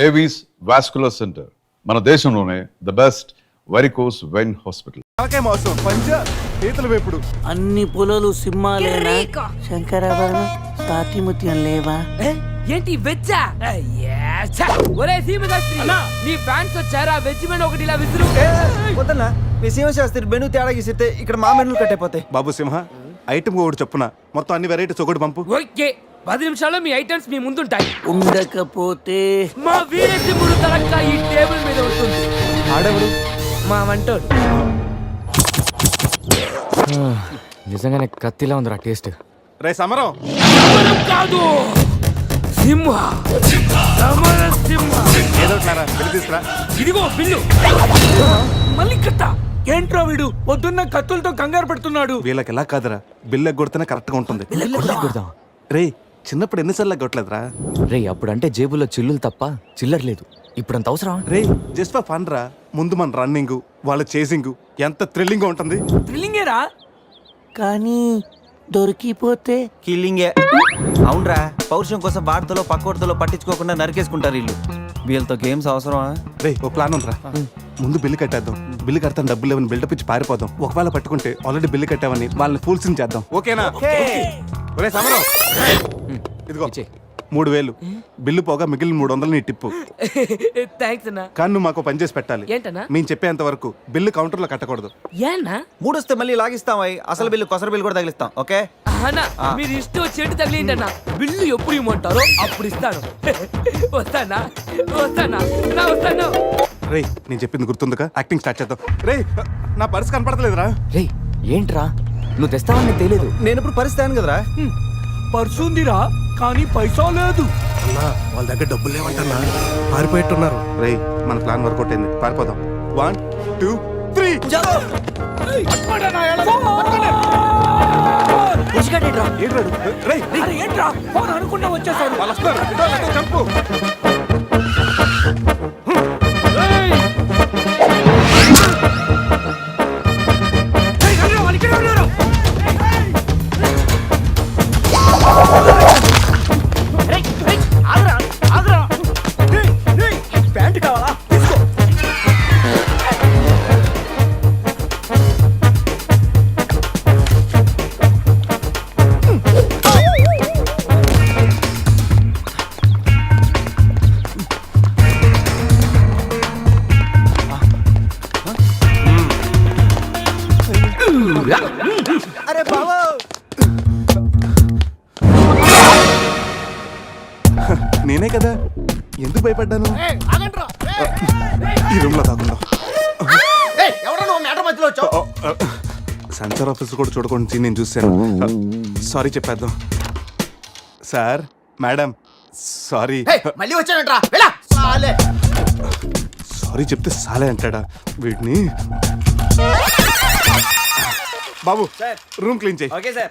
Avis vascular centre, మన దేశంలోనే the best varicose vein hospital. మోసం పంచ చేతులు వేపుడు అన్ని పొలాలు సింహాలేనా? శంకరాభరణం సాతిముత్యం లేవా? ఏంటి వెజ్జా? ఒరే సీమశాస్త్రి, నీ ఫ్యాన్స్ వచ్చారా? వెజ్ మెను ఒకటి ఇలా విసురు. వద్దన్నా, మీ సింహశాస్త్రి మెను తేడా గీసితే ఇక్కడ మా మెనూలు కట్టయిపోతాయి. బాబు సింహ, ఐటమ్ ఒకటి చెప్పున మొత్తం అన్ని వెరైటీస్ ఒకటి పంపు. ఓకే, 10 నిమిషాల్లో మీ ఐటమ్స్ మీ ముందుంటాయి. ఉండకపోతే మా వీరసింహుడు తలక్క ఈ టేబుల్ మీద వస్తుంది. ఆడవుడు మా వంటోడు. నిజంగానే కత్తిలా ఉందిరా టేస్ట్. రే సమరం, సమరం కాదు, సింహ. సమర సింహ. ఏదో వెళ్ళి తీసుకురా. ఇదిగో బిల్లు. మళ్ళీ కట్ట. ఏంట్రా వీడు పొద్దున్న కత్తులతో కంగారు పెడుతున్నాడు? వీళ్ళకి ఎలా కాదురా, బిల్లు ఎగ్గొడితేనే కరెక్ట్ గా ఉంటుంది. రే చిన్నప్పుడు ఎన్నిసార్లు ఎగ్గొట్టలేదురా? రే అప్పుడంటే జేబులో చిల్లులు తప్ప చిల్లర లేదు. ఇప్పుడంత అవసరం? రే జస్ట్ ఫర్ ఫన్ రా. ముందు మన రన్నింగ్, వాళ్ళ చేసింగ్ ఎంత థ్రిల్లింగ్ గా ఉంటుంది. థ్రిల్లింగేరా, కానీ దొరికిపోతే కిల్లింగే. అవునరా, పౌరుషం కోసం వార్తలో పక్కోటితో పట్టించుకోకుండా నరికేసుకుంటారు వీళ్ళు. వీళ్ళతో గేమ్స్ అవసరమా? రే ఓ ప్లాన్ ఉందిరా. ముందు బిల్లు కట్టేద్దాం. బిల్లు కడతాను డబ్బులు లేవని బిల్డప్ ఇచ్చి పారిపోదాం. ఒకవేళ పట్టుకుంటే ఆల్రెడీ బిల్లు కట్టామని వాళ్ళని ఫూల్సింగ్ చేద్దాం. ఓకేనా? ఒరే సమరం, ఇదిగో 3000 బిల్లు పోగా మిగిలిన 300 నీ టిప్పు. థ్యాంక్స్ అన్నా. కానీ నువ్వు మాకు పని చేసి పెట్టాలి. ఏంటన్నా? మేము చెప్పేంత వరకు బిల్లు కౌంటర్ లో కట్టకూడదు. ఏనా? మూడొస్తే మళ్ళీ లాగిస్తాం. అసలు బిల్లు కొసర బిల్లు కూడా తగిలిస్తాం. ఓకే అన్నా, మీరు ఇష్టం వచ్చేటి తగిలిండి అన్న. బిల్లు ఎప్పుడు ఇమ్మంటారో అప్పుడు ఇస్తాను. వస్తానా వస్తానా నా వస్తాను. రే నేను చెప్పింది గుర్తుందిగా? యాక్టింగ్ స్టార్ట్ చేద్దాం. రే నా పర్స్ కనపడతలేదురా. రే ఏంట్రా నువ్వు తెస్తావని తెలియదు. నేను ఇప్పుడు పరిస్థితి కదరా. పర్సుందిరా కానీ పైసా లేదు. వాళ్ళ దగ్గర డబ్బులు లేవంటన్నా, పారిపోయేట్టున్నారు. రే మన ప్లాన్ వర్కౌట్ అయింది, పారిపోదాం. 1 2 3 ఏంట్రా ఫోన్ అనుకుంటా వచ్చేసాడు. చంపు. ప్యాంట్ కావాలా? అరే బాబు, నేనే కదా, ఎందుకు భయపడ్డాను? ఈ రూమ్ లో కాకుండా సెన్సార్ ఆఫీస్ కూడా చూడకుండా నేను చూశాను. సారీ చెప్పేద్దాం. Sir madam sorry. మళ్ళీ వచ్చానంట్రా. సారీ చెప్తే సాలే అంటాడా వీడిని? బాబు రూమ్ క్లీన్ చేయి. Okay sir.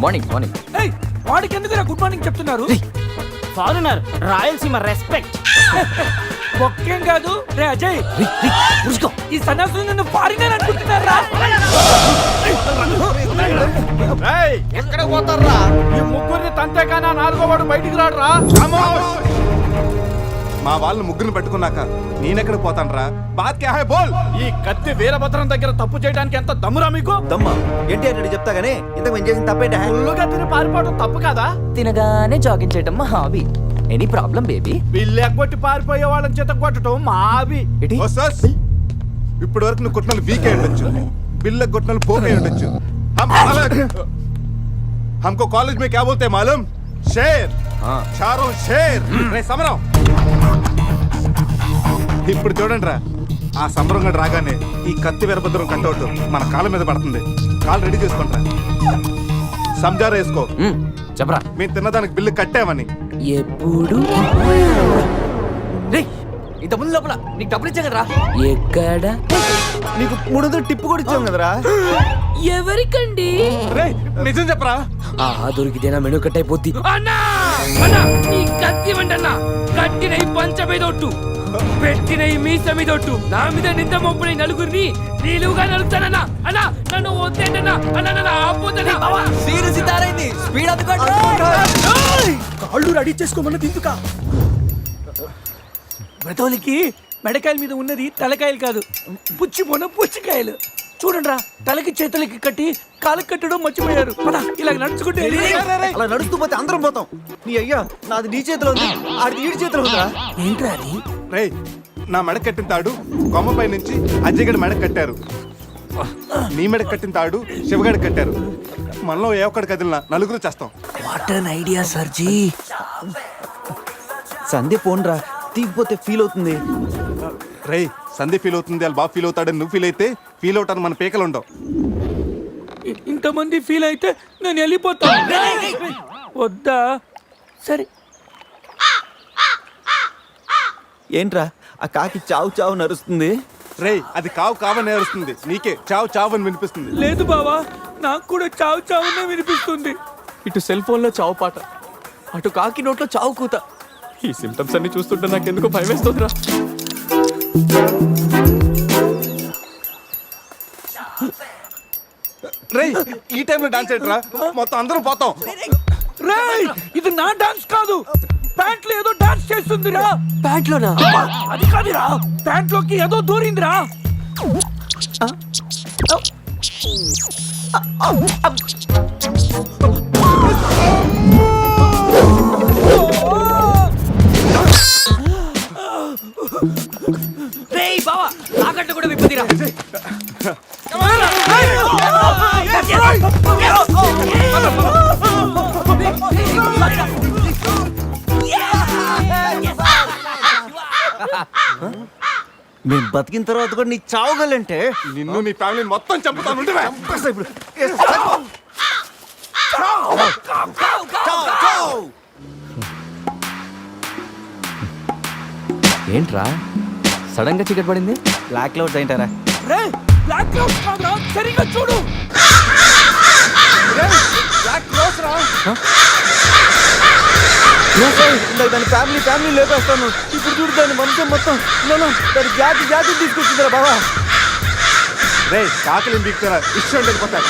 Morning morning. వాడికి ఎందుకు గుడ్ మార్నింగ్ చెప్తున్నారు? Foreigner Rayalaseema respect. ఒక్కేం కాదు రే అజయ్, ఈ సన్యాసులు నన్ను ఫారినర్ అనుకుంటున్నారా? ఎక్కడ పోతారా? ఈ ముగ్గురిని తంతేగానా 4వ వాడు బయటికి రాడురా. మా వాళ్ళని ముగ్గురిని పెట్టుకున్నాక నేనెక్కడ పోతాను రా? బాత్ క్యా హై బోల్. ఈ కత్తి వీరభద్రం దగ్గర తప్పు చేయడానికి ఎంత దమ్మురా మీకు? దమ్మా ఏంటి అంటే చెప్తా గానీ ఇంతకు మేము చేసిన తప్పేంట? ఫుల్లుగా తిని పారిపోవడం తప్పు కదా? తినగానే జాగింగ్ చేయడం మా hobby. Any problem baby? Bill ఎగ్గొట్టి పారిపోయే వాళ్ళని చేత కొట్టడం మా హాబీ. ఇప్పటి వరకు నువ్వు కొట్టిన వీక్ అయి ఉండొచ్చు, బిల్ల కొట్టిన పోక్ అయి ఉండొచ్చు. हमको कॉलेज में क्या बोलते हैं मालूम? शेर. चारों शेर. రే సమరం, ఇప్పుడు చూడండి రా, ఆ సమరం గడు రాగానే ఈ కత్తి వీరభద్రం కట్అవుట్ మన కాళ్ళ మీద పడుతుంది. కాళ్ళు రెడీ చేసుకుంటా. సంజారా వేసుకో. చెప్పరా. మేము తిన్నదానికి బిల్లు కట్టామని. ఎప్పుడు ఇంత ముందు లోపల నీకు డబ్బులు ఇచ్చా కదరా? ఎక్కడ నీకు 300 టిప్పు కూడా ఇచ్చాం కదరా. ఎవరికండి? రేయ్ నిజం చెప్పరా. ఆహా దొరికితేనా మెను కట్ అయిపోద్ది. అన్నా అన్నా నీ కత్తి వండన్నా, కట్టిన ఈ పంచ మీదొట్టు, పెట్టిన ఈ మీస మీదొట్టు, నా మీద నింద మోపుని నలుగురిని నీలుగా నలుగుతానన్నా. అన్నా నన్ను వద్దేంటన్నా, అన్నా నన్ను ఆపోతన్నా. కాళ్ళు రెడీ చేసుకోమన్నది ఎందుకా? బ్రతోలికి మెడకాయల మీద ఉన్నది తలకాయలు కాదు, పుచ్చికాయలు. చూడండిరా, తలకి చేతులకి కట్టి కాళ్ళకి కట్టడం మర్చిపోయారు. ఇలా నడుచుకుంటే అలా నడుస్తూ పోతే అందరం పోతాం. నీ అయ్యా నాది నీ చేతిలో ఉంది, ఆడిది ఈడి చేతిలో ఉందిరా. ఏంట్రా అది? రేయ్ నా మెడ కట్టిన తాడు కొమ్మపై నుంచి అజయ్ గడి మెడ కట్టారు. నీ మెడ కట్టిన తాడు శివగడి కట్టారు. మనలో ఏ ఒక్కడి కదిలినా నలుగురు చేస్తాం. వాట్ అన్ ఐడియా సర్జీ. సందే పోన్రా, తీగిపోతే ఫీల్ అవుతుంది. రేయ్ సంధి ఫీల్ అవుతుంది, వాళ్ళు బాగా ఫీల్ అవుతాడని నువ్వు ఫీల్ అయితే ఫీల్ అవుతాను మన పేకలు ఉండవు. ఇంతమంది ఫీల్ అయితే నేను వెళ్ళిపోతా. వద్దా? సరే. ఏంట్రా ఆ కాకి చావు చావు నరుస్తుంది. రేయ్ అది కావు కావని నేరుస్తుంది, నీకే చావు చావు అని వినిపిస్తుంది. లేదు బావా, నాకు కూడా చావు చావునే వినిపిస్తుంది. ఇటు సెల్ ఫోన్ లో చావు పాట, అటు కాకి నోట్లో చావు కూత. ఈ సిమ్టమ్స్ అన్ని చూస్తుంటే నాకెందుకో భయం వేస్తుందిరా. రేయ్ ఈ టైంలో డాన్స్ ఏంట్రా, మొత్తం అందరం పోతాం. రేయ్ ఇది నా డాన్స్ కాదు, ప్యాంట్ లో ఏదో డాన్స్ చేస్తుందిరా. ప్యాంట్ లోనా? అది కాదురా, ప్యాంట్ లోకి ఏదో దూరిందిరా. రేయ్ బావా తాకట్టు కూడా విప్పుదిరా. మేము బతికిన తర్వాత కూడా నీ చావుగలంటే నిన్ను నీ ఫ్యామిలీ మొత్తం చంపుతాను. ఉండురా. ఇప్పుడు ఏంట్రా సడన్ గా చీకటి పడింది? బ్లాక్ క్లౌడ్స్ ఏంటారా? రేయ్ బ్లాక్ క్లౌడ్స్ కాదురా, సరిగ్గా చూడు. దాని ఫ్యామిలీ లేపేస్తాను. ఇప్పుడు చూడు దాని వంశం మొత్తం దాని జాతి తీసుకొచ్చిందిరా బాబా. రేయ్ కాకలి దిక్కుతారా, ఇష్టం వెళ్ళిపోతారు.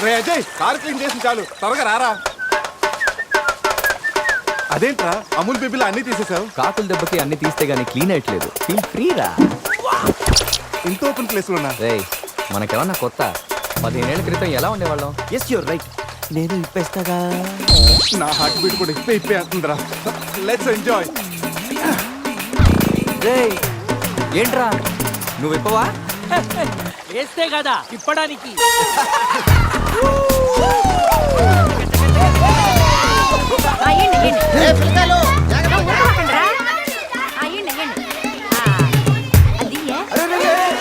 రే అజయ్ కార్ క్లీన్ చేసి చాలు, త్వరగా రారా. అదేంట్రా అమూల్ బేబీలో అన్ని తీసేసావు? కాకుల దెబ్బకి అన్ని తీస్తే గానీ క్లీన్ అయ్యట్లేదు. ఫీల్ ఫ్రీ రా. ఇంత ఓపెన్ ప్లేస్ ఉన్నా రేయ్ మనకేమన్నా కొత్త? 15 ఏళ్ల క్రితం ఎలా ఉండేవాళ్ళం? Yes you're right. నేను ఇప్పేస్తాగా. నా హార్ట్ బీట్ కూడా ఇప్పే అంటుందిరా. Let's enjoy. రేయ్ ఏంట్రా నువ్వు ఇప్పవా? వేస్తే కదా ఇప్పడానికి.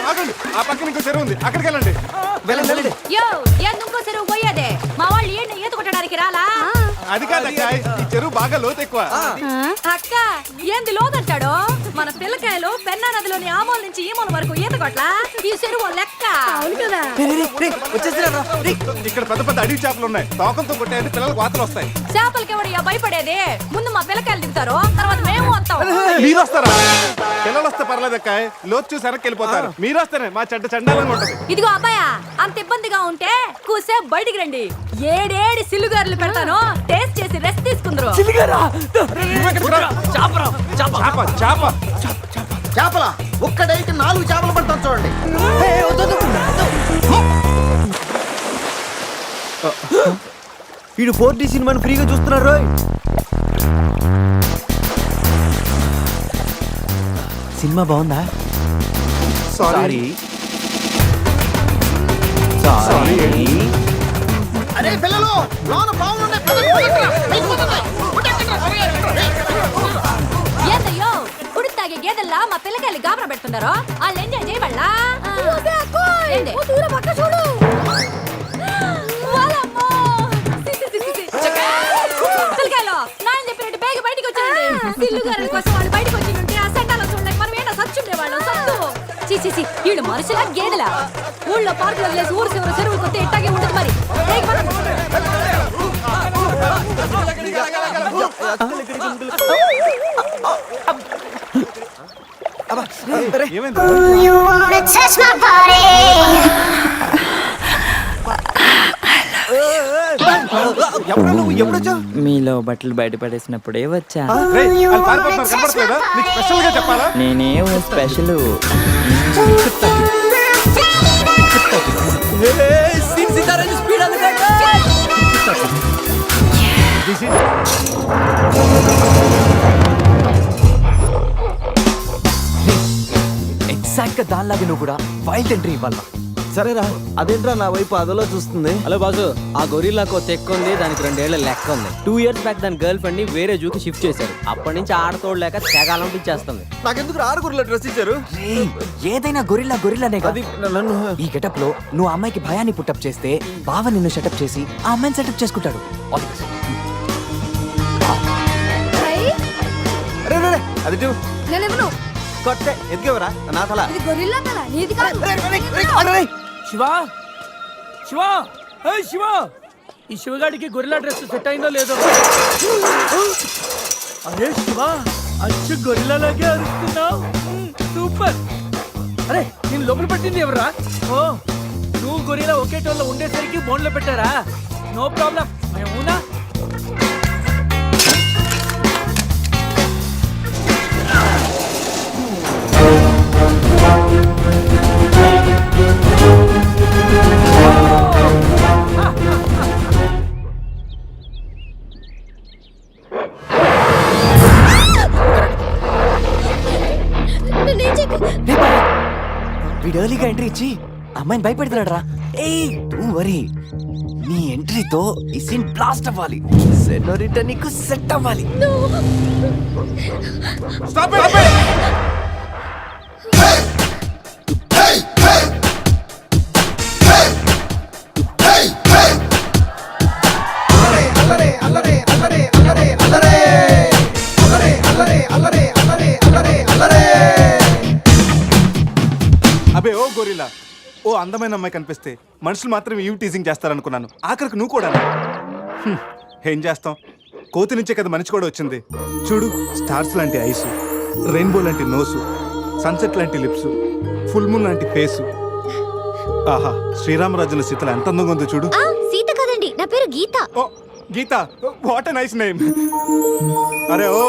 ఆగండి, ఆ పక్కన ఇంకో చెరువు ఉంది, అక్కడికి వెళ్ళండి. వెళ్ళండి. యో ఎందుకో చెరువు పోయేదే మా వాళ్ళు ఏంటి ఈత కొట్టడానికి రాలా? అది కాదక్క, ఈ చెరువు బాగా లోతు ఎక్కువ. అక్క ఏంది లోదంటాడు? మన పిల్లకాయలు పెన్నా నదిలోని ఆ మూల నుంచి ఈ మూల వరకు ఈత కొట్లా, ఈ చెరువు లెక్క. అవును కదా. ఇక్కడ పెద్ద పెద్ద అడవి చేపలు ఉన్నాయి, తోకంతో కొట్టాయంటే పిల్లలకు వాతలు వస్తాయి. చేపలకి ఎవడయ్యా భయపడేది? ముందు మా పిల్లకాయలు దిగుతారు, తర్వాత మేము వస్తాం. మీరు వస్తారా? పిల్లలు వస్తే పర్లేదక్క, లోతు చూసి వెనక్కి వెళ్ళిపోతారు. మీరు వస్తేనే మా చెడ్డ చండాలంగా ఉంటది. ఇదిగో అబ్బాయా, అంత ఇబ్బందిగా ఉంటే కూసేపు బయటికి రండి. ఏడేడి సిల్లుగారులు పెడతాను, టేస్ట్ చేసి రెస్ట్ తీసుకుందరు. చేపల ఒక్కడైతే 4 చేపలు పడతాను చూడండి. వీడు 4D సినిమాని ఫ్రీగా చూస్తున్నారు. సినిమా బాగుందా? సారీ. అరే పిల్లలు లోన బాగుండే ఏందయ్యో కుడి తాగే గేదెల్లా మా పిల్లకాయలు గాబరా పెడుతున్నారో వాళ్ళు ఎంజాయ్ చేయబడలా ఏంది? వాళ్ళమ్మో! పిల్లకాయలు నాయన చెప్పినట్టు బేగ బయటికి వచ్చేయండి. పిల్లుగారుల కోసం వాళ్ళు బయటికి వచ్చింటే ఆ సండాలో చూడండి మనం ఏంటో సచ్చుండే వాళ్ళు సత్తు చీ వీళ్ళు మనుషులా గేదెలా ఊళ్ళో పార్కులు వదిలేసి ఊరు చివరి చెరువులు కొత్త ఇట్టాగే ఉండదు మరి బేగ పద. ఏమైంది? You wanna touch my body? ఎవరు నువ్వు ఎప్పుడొచ్చా? మీలో బట్టలు బయట పడేసినప్పుడే వచ్చా. వాళ్ళు పారిపోతున్నారు కనపడట్లేదా? నీకు స్పెషల్ గా చెప్పాలా? నేనేం స్పెషల్. ఎగ్జాక్ట్ గా దానిలాగే నువ్వు కూడా వైల్డ్ ఎంట్రీ ఇవ్వాలా. సరేరా అదేంట్రా నా వైపు అదలో చూస్తుంది. హలో బాసు, ఆ గొరిల్లాకు తెక్క ఉంది, దానికి 2 ఏళ్ల లెక్క ఉంది. 2 years బ్యాక్ దాని గర్ల్ ఫ్రెండ్ ని వేరే జూకి షిఫ్ట్ చేశారు. అప్పటి నుంచి ఆడతోడలేక తెగాలంటించేస్తుంది. నాకెందుకు ఆరుగురులో డ్రెస్ ఇచ్చారు? ఏదైనా గొరిల్లానే అది నన్ను ఈ గెటప్ లో నువ్వు ఆ అమ్మాయికి భయాన్ని పుట్టప్ చేస్తే బావ నిన్ను సెటప్ చేసి ఆ అమ్మాయిని సెటప్ చేసుకుంటాడు. All the best. రే రే, రే, అది ఇటు. నేనెవను కొట్టే ఎదిగేవరా నా తల. ఇది గొరిల్లా కదా నీది కాదు. శివ శివ ఏయ్ శివ ఈ శివగాడికి గొరిల్లా డ్రెస్ సెట్ అయిందో లేదో. అరే శివ అచ్చు గొరిల్లాలాగే అరుస్తున్నావు. సూపర్. అరే నేను లోపల పెట్టింది ఎవరా? ఓ నువ్వు గొరిల్లా ఒకే టోన్లో ఉండేసరికి బోన్లో పెట్టారా? నో ప్రాబ్లం మేమునా. వీడు ఎర్లీగా ఎంట్రీ ఇచ్చి అమ్మాయిని భయపెడుతున్నాడు రా. ఏయ్ డోంట్ వరీ, నీ ఎంట్రీతో ఈ సీన్ బ్లాస్ట్ అవ్వాలి. సెనోరిటా నీకు సెట్ అవ్వాలి. Stop it! అబే ఓ గొరిల్లా, ఓ అందమైన అమ్మాయి కనిపిస్తే మనుషులు మాత్రం ఈవ్ టీజింగ్ చేస్తారనుకున్నాను. ఆఖరికి నువ్వు కూడా. ఏం చేస్తాం, కోతి నుంచే కదా మనిషి కూడా వచ్చింది. చూడు, స్టార్స్ లాంటి ఐసు, రెయిన్బో లాంటి నోసు, సన్సెట్ లాంటి లిప్స్, ఫుల్ మూన్ లాంటి ఫేసు. ఆహా, శ్రీరామరాజుల సీతలు ఎంత అందంగా ఉందో చూడు. సీత కదండి, నా పేరు గీత. ఓ గీత, వాట్ ఎ నైస్ నేమ్. అరే ఓ,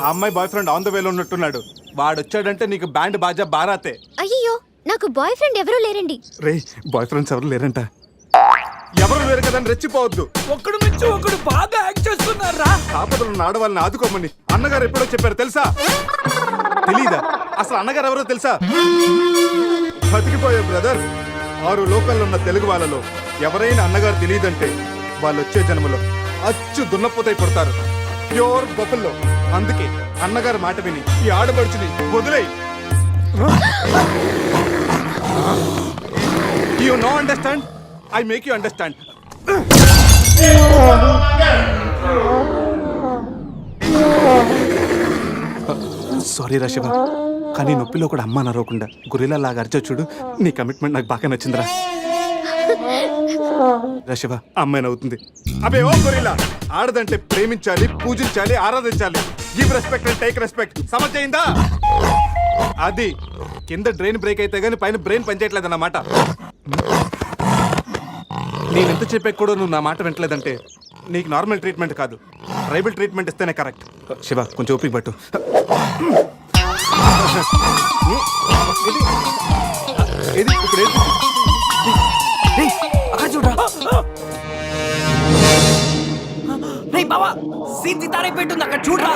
ఆ అమ్మాయి బాయ్ ఫ్రెండ్ ఆన్ ద వేలో ఉన్నట్టున్నాడు. వాడు వచ్చాడంటే నీకు బ్యాండ్ బాజా బారాతే. అయ్యో, నాకు బాయ్ ఫ్రెండ్ ఎవరూ లేరండి. రే, బాయ్ ఫ్రెండ్స్ ఎవరు లేరంట. ఎవరు లేరు కదా అని రెచ్చిపోవద్దు. ఒకడు నుంచి ఒకడు బాగా యాక్ట్ చేస్తున్నారా? ఆపదలు ఉన్న ఆడవాళ్ళని ఆదుకోమని అన్నగారు ఎప్పుడో చెప్పారు తెలుసా? తెలీదా? అసలు అన్నగారు ఎవరో తెలుసా? బతికిపోయే బ్రదర్, 6 లోకల్లో ఉన్న తెలుగు వాళ్ళలో ఎవరైనా అన్నగారు తెలియదంటే వాళ్ళు వచ్చే జన్మలో అచ్చు దున్నపోతై పడతారు. ప్యూర్ బొఫల్లో. అందుకే అన్నగారు మాట విని ఈ ఆడపడుచుని వదిలేయి. You know understand? I make you understand. Sorry రా శివ, కానీ నొప్పిలో కూడా అమ్మ నరవకుండా గురిలా లాగా అరిచో చూడు. నీ కమిట్మెంట్ నాకు బాగా నచ్చిందిరా. రా శివ, అమ్మాయి నవ్వుతుంది. అబే ఓ గురిలా, ఆడదంటే ప్రేమించాలి, పూజించాలి, ఆరాధించాలి. Give respect and take respect. సమజైందా? అది కింద డ్రైన్ బ్రేక్ అయితే గానీ పైన బ్రెయిన్ పనిచేయట్లేదు అన్నమాట. నేను ఎంత చెప్పాక కూడా నువ్వు నా మాట వింటలేదంటే నీకు నార్మల్ ట్రీట్మెంట్ కాదు, ట్రైబల్ ట్రీట్మెంట్ ఇస్తేనే కరెక్ట్. శివ, కొంచెం ఓపిక పట్టు. ఇది ఇప్పుడు అక్కడ చూడరా. రేయ్ బావా, సీన్ సితారే పెట్టుంది అక్కడ చూడరా.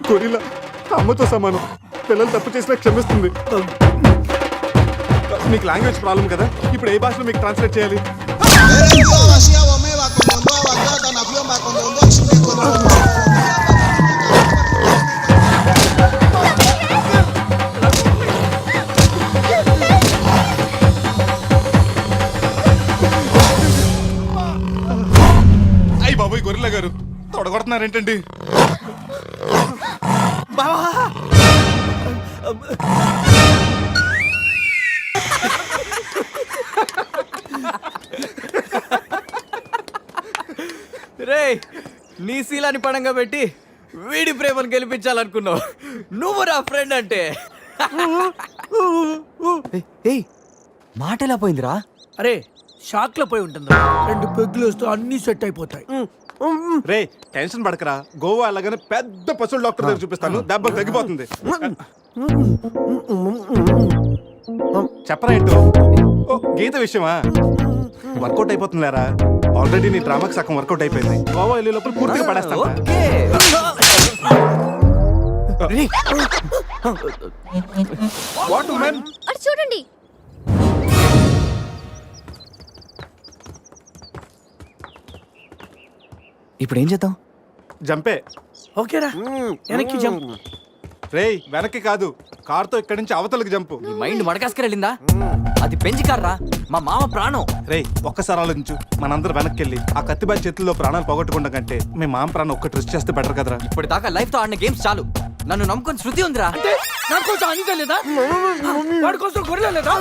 గొరిల్లా అమ్మతో సమానం. పిల్లలు తప్పు చేసినా క్షమిస్తుంది. మీకు లాంగ్వేజ్ ప్రాబ్లం కదా, ఇప్పుడు ఏ భాషలో మీకు ట్రాన్స్లేట్ చేయాలి? అయ్యి బాబోయ్ గొరిల్లా గారు తొడగొడుతున్నారేంటండి? రే నీ శీలాన్ని పడంగా పెట్టి వీడి ప్రేమను గెలిపించాలనుకున్నావు. నువ్వు నా ఫ్రెండ్ అంటే. ఏయ్ మాట ఎలా పోయిందిరా? అరే షాక్ లో పోయి ఉంటుంది. 2 పెగ్గులు వస్తూ అన్ని సెట్ అయిపోతాయి. రే టెన్షన్ పడకరా, గోవా అలాగనే పెద్ద పశువుల డాక్టర్ దగ్గర చూపిస్తాను, దెబ్బ తగ్గిపోతుంది. చెప్పరా ఏంటో? ఓ, గీత విషయమా? వర్కౌట్ అయిపోతుంది లేరా, ఆల్రెడీ నీ డ్రామాకి సగం వర్కౌట్ అయిపోయింది. గోవా వెళ్ళే లోపల పూర్తిగా పడేస్తాను. What women? అటు చూడండి. ఇప్పుడు ఏం చేద్దాం? జంపే. ఓకేరా వెనక్కి జంప్. రేయ్ వెనక్కి కాదు, కార్తో ఇక్కడి నుంచి అవతలకి జంపు. నీ మైండ్ మడకాసుకు వెళ్ళిందా? అది పెంచి కార్రా, మా మామ ప్రాణం. రేయ్ ఒక్కసారి ఆలోచించు, మనందరం వెనక్కి వెళ్ళి ఆ కత్తిబాయి చేతుల్లో ప్రాణాలు పోగొట్టుకుంటా కంటే మీ మామ ప్రాణం ఒక్కటి రిస్క్ చేస్తే బెటర్ కదరా. ఇప్పటిదాకా లైఫ్ తో ఆడిన గేమ్స్ చాలు. నన్ను నమ్ముకొని శృతి ఉందిరా. నా కోసం అనిత లేదా? వాడి కోసం గొర్రె లేదా?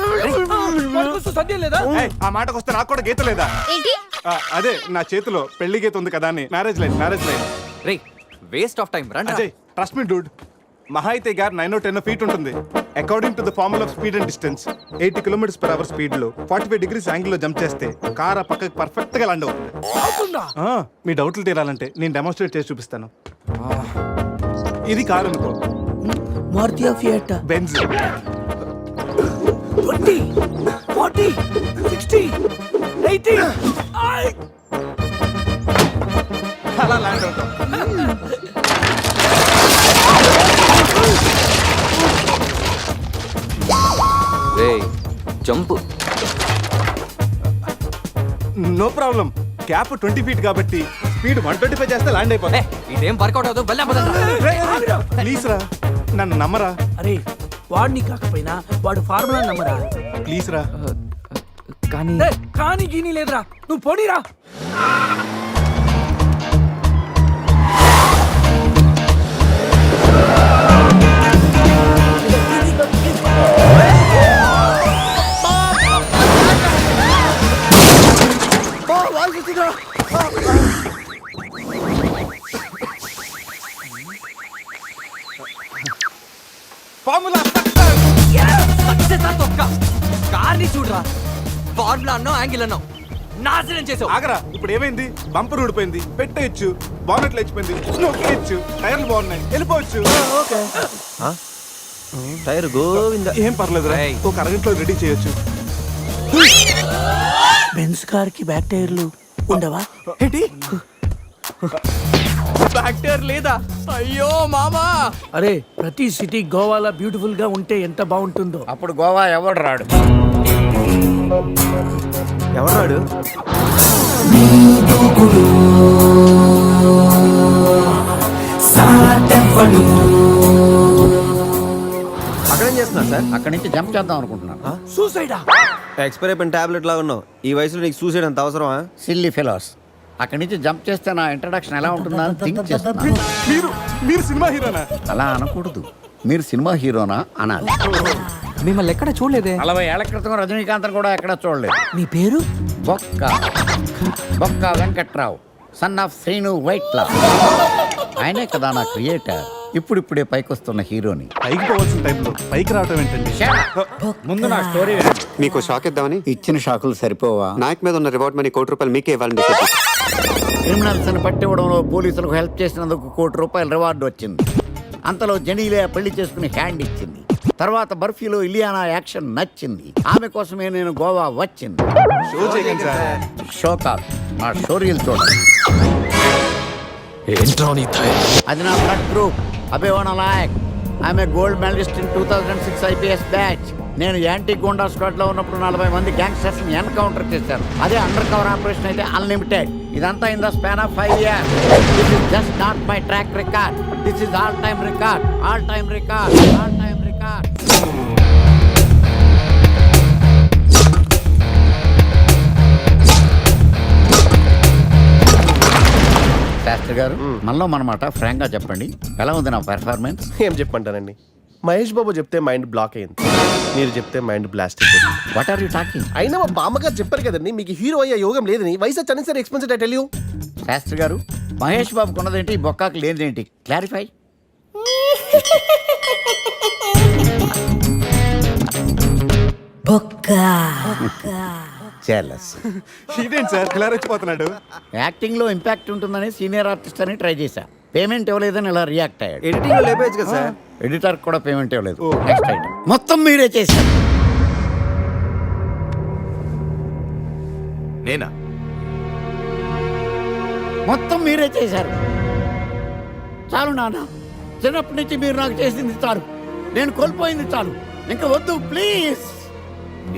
వాడి కోసం సద్య లేదా? ఏయ్, ఆ మాటకు వస్తే నాకు కూడా గీత లేదా? ఏంటి? అదే నా చేతిలో పెళ్లి గీత ఉంది కదా అని. Marriage line. Ray waste of time. రండి. అజయ్ ట్రస్ట్ మీ డూడ్, మహా అయితే గారు 9 or 10 feet ఉంటుంది. According to the formula of speed and distance 80 km/h speed లో 45 degrees యాంగిల్ లో జంప్ చేస్తే కార్ ఆ పక్కకి పర్ఫెక్ట్ గా ల్యాండ్ అవుతుంది. మీ డౌట్లు తీరాలంటే నేను డెమోన్స్ట్రేట్ చేసి చూపిస్తాను. ఇది కార్ అనుకో, మారుతి ఫియట్, బెంజ్. 20, 40, 60, 80. అలా ల్యాండ్ అవుతాం. Jump no problem, cap 20 feet కాబట్టి స్పీడ్ 125 చేస్తే ల్యాండ్ అయిపోతుంది. ఇదేం వర్కౌట్ అవుతుంది. ప్లీజ్ రా, నన్ను నమ్మరా. అరే వాడిని కాకపోయినా వాడు ఫార్ములా నమ్మరా. ప్లీజ్ రా. కానీ కానీ గీని లేదురా, నువ్వు పొడిరా. ఫార్ములా కార్ని చూడరా, ఫార్ములా అన్నావు, యాంగిల్ అన్నావు, నాశనం చేసావు. ఆగరా, ఇప్పుడు ఏమైంది? బంపర్ ఊడిపోయింది, పెట్టేయచ్చు, బానెట్లు లేచిపోయింది, నొక్కేయచ్చు, టైర్లు బాగున్నాయి, వెళ్ళిపోవచ్చు. టైర్ గోవింద. ఏం పర్లేదు, ఒక అరగంటలో రెడీ చేయొచ్చు. బెంజ్ కార్ కి బ్యాక్ టైర్లు ఉండవా? ఏంటి బ్యాక్ టైర్ లేదా? అయ్యో మామా. అరే ప్రతి సిటీ గోవాలో బ్యూటిఫుల్ గా ఉంటే ఎంత బాగుంటుందో. అప్పుడు గోవా ఎవడు రాడు. ఎవరాడు? అక్కడేం చేస్తున్నా సార్? అక్కడి నుంచి జంప్ చేద్దాం అనుకుంటున్నాను. సూసైడా? ఎక్స్పైర్ అయిపోయిన టాబ్లెట్ లాగా ఉన్నావు. ఈ వయసులో నీకు సూసైడ్ అంత అవసరమా? Silly fellows. అక్కడి నుంచి జంప్ చేస్తే నా ఇంట్రడక్షన్ ఎలా ఉంటుందా అని థింక్ చేస్తున్నాను. మీరు సినిమా హీరోనా? అలా అనకూడదు, మీరు సినిమా హీరోనా అనాలి. మిమ్మల్ని ఎక్కడ చూడలేదే. 40 ఏళ్ల క్రితం రజనీకాంత్ కూడా ఎక్కడ చూడలేదు. మీ పేరు? బొక్క వెంకట్రావు, సన్ ఆఫ్ శ్రీను వైట్లా. ఆయనే కదా నా క్రియేటర్. ఇప్పుడిప్పుడే పైకొస్తున్న హీరోని. పైకి పోవాల్సిన టైంలో పైకి రావటం ఏంటండి? ముందు నా స్టోరీ మీకు షాక్ ఇద్దామని. ఇచ్చిన షాకులు సరిపోవా? నాయక్ మీద ఉన్న రివార్డ్ మనీ ₹1 మీకే ఇవ్వాలని డిసైడ్ చేశాను. క్రిమినల్స్ ని పట్టివ్వడంలో పోలీసులకు హెల్ప్ చేసినందుకు ₹1 రివార్డు వచ్చింది. అంతలో జనీలే పెళ్లి చేసుకుని హ్యాండ్ ఇచ్చింది. తర్వాత బర్ఫీలో ఇలియానా యాక్షన్ నచ్చింది. ఆమె కోసమే నేను గోవా వచ్చింది. షో కాదు, నా స్టోరీలు చూడండి. అది నా బ్లడ్ గ్రూప్. అభివన నాయక్. ఆమె gold medallist in 2006 IPS batch. నేను యాంటీ గోండా స్క్వాడ్ లో ఉన్నప్పుడు 40 మంది గ్యాంగ్స్టర్స్ ని ఎన్కౌంటర్ చేశాను. అదే అండర్ కవర్ ఆపరేషన్ అయితే అన్లిమిటెడ్. ఇదంతా in the span of 5 years. This is just not my track record. This is all time record. All time record. All time record. Shastri garu, మనలో మనమాట Frank గా చెప్పండి, ఎలా ఉంది నా పెర్ఫార్మెన్స్? ఏం చెప్పంటానండి, మహేష్ బాబు చెప్తే మైండ్ బ్లాక్ అయింది, మీరు చెప్తే మైండ్ బ్లాస్ట్ అయిపోయింది. What are you talking? అయినా మా బామ్మగారు చెప్పారు కదండి మీకు హీరో అయ్యే యోగం లేదని. వయసు చని sir expensive I tell you. Shastri garu, Mahesh బాబుకు ఉన్నదేంటి, బొక్కాకు లేనిదేంటి? క్లారిఫై. ఇదేంటి సార్ ఇలా రెచ్చిపోతున్నాడు? యాక్టింగ్ లో ఇంపాక్ట్ ఉంటుందని సీనియర్ ఆర్టిస్ట్ అని ట్రై చేశా. పేమెంట్ ఇవ్వలేదని ఇలా రియాక్ట్ అయ్యాడు. ఎడిటింగ్ లో లేపేయచ్చు కదా సార్. ఎడిటర్ కూడా పేమెంట్ ఇవ్వలేదు. నెక్స్ట్ ఐటమ్ మొత్తం మీరే చేశారు. నేనా? మొత్తం మీరే చేశారు. చాలు నాన్న, చిన్నప్పటి నుంచి మీరు నాకు చేసింది చాలు, నేను కోల్పోయింది చాలు, ఇంకా వద్దు ప్లీజ్.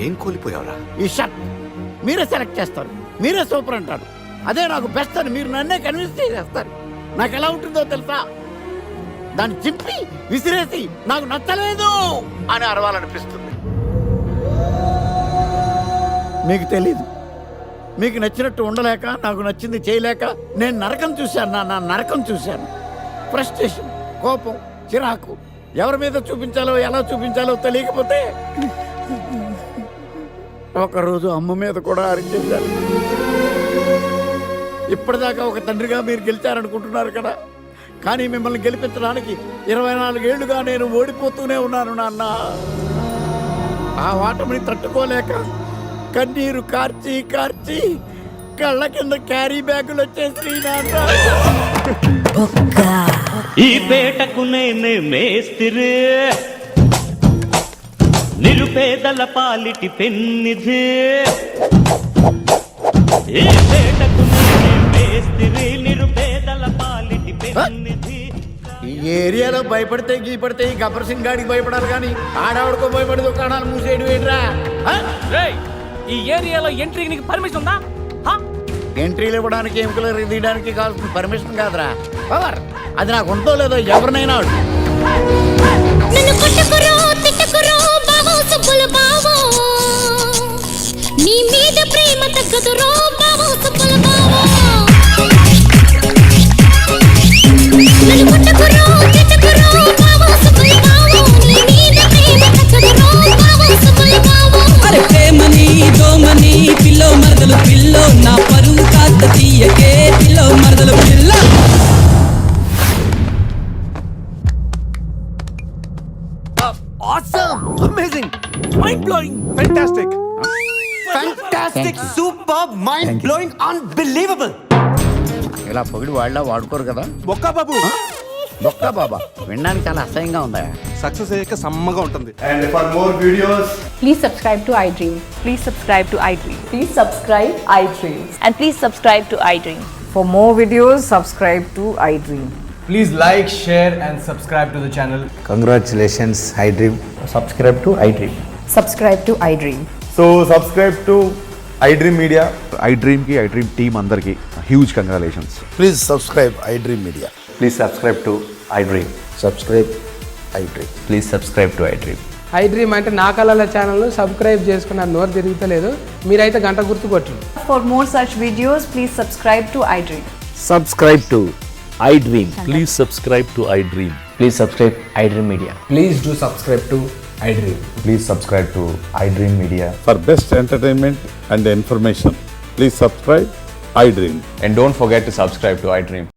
ఏం కోల్పోయావురా? ఈ షర్ట్ మీరే సెలెక్ట్ చేస్తారు, మీరే సూపర్ అంటారు, అదే నాకు బెస్ట్ అని మీరు నన్నే కన్విన్స్ చేసేస్తారు. నాకు ఎలా ఉంటుందో తెలుసా, దాన్ని చింపి విసిరేసి నాకు నచ్చలేదు అని అరవాలనిపిస్తుంది. మీకు తెలీదు, మీకు నచ్చినట్టు ఉండలేక, నాకు నచ్చింది చేయలేక నేను నరకం చూశాను. నా నరకం చూశాను. ఫ్రస్ట్రేషన్, కోపం, చిరాకు, ఎవరి మీద చూపించాలో ఎలా చూపించాలో తెలియకపోతే ఒకరోజు అమ్మ మీద కూడా అరిచేశాను. ఇప్పటిదాకా ఒక తండ్రిగా మీరు గెలిచారనుకుంటున్నారు కదా, కానీ మిమ్మల్ని గెలిపించడానికి 24 ఏళ్లుగా నేను ఓడిపోతూనే ఉన్నాను నాన్న. ఆ ఓటమిని తట్టుకోలేక కన్నీరు కార్చి కార్చి కళ్ళ కింద క్యారీ బ్యాగులు వచ్చేసి నాన్న. ఈ పేటకు నేనే మేస్తిరి, నిరుపేదల పాలిటి పెన్నిధి. ఈ పేటకు నేనే మేస్తిరి, నిరుపేదల పాలిటి పెన్నిధి. ఈ ఏరియాలో భయపడితే గీపడితే ఈ గబ్బర్ సింగ్ గాడికి భయపడాలి కానీ ఆడావిడకో భయపడి దుకాణాలు మూసేయడం ఏంట్రా? ఈ ఏరియాలో ఎంట్రీకి నీకు పర్మిషన్ ఉందా? ఎంట్రీలు ఇవ్వడానికి ఎముకలు తీయడానికి కావాల్సిన పర్మిషన్ కాదురా, పవర్. అది నాకు ఉందో లేదో ఎవరినైనా అడుగు. నన్ను కొట్టుకురో తిట్టుకురో బావో సుబ్బులు బావో, నీ మీద ప్రేమ తగ్గదురో బావో సుబ్బులు బావో. నన్ను కొట్టుకురో తిట్టుకురో బావో సుబ్బులు బావో, నీ మీద ప్రేమ తగ్గదురో బావో సుబ్బులు బావో. అరే ప్రేమని దోమని పిల్లో మరదలు పిల్లో, నా పరువు కాస్త తీయకే పిల్లో మరదలు పిల్ల. Awesome! Amazing! Mind-blowing! Fantastic! Fantastic! Superb! Mind-blowing! Unbelievable! ఇలా పొగిడి వాళ్ళ వాడుకోరు కదా. బొక్కా బాబు. బొక్కా బాబా వినడానికి చాలా అసహ్యంగా ఉందా? సక్సెస్ అయ్యాక సమ్మగా ఉంటుంది. And for more videos Please subscribe to iDream. Please subscribe to iDream. Please subscribe iDream. And please subscribe to iDream. For more videos, subscribe to iDream. Please like, share and subscribe to the channel. Congratulations, iDream. Subscribe to iDream. Subscribe to iDream. So subscribe to iDream media. iDream team అందరికి huge congratulations. Please subscribe iDream media. Please subscribe to iDream. Subscribe iDream. Please subscribe to iDream. iDream అంటే నా కళల channel subscribe చేసుకున్న నోరు తిరుగుతలేదు, మీరైతే గంట గుర్తు కొట్టండి. For more such videos, please subscribe to iDream. Subscribe to iDream. Please subscribe to iDream. Please subscribe iDream Media. Please do subscribe to iDream. Please subscribe to iDream Media. For best entertainment and information please subscribe iDream. And don't forget to subscribe to iDream.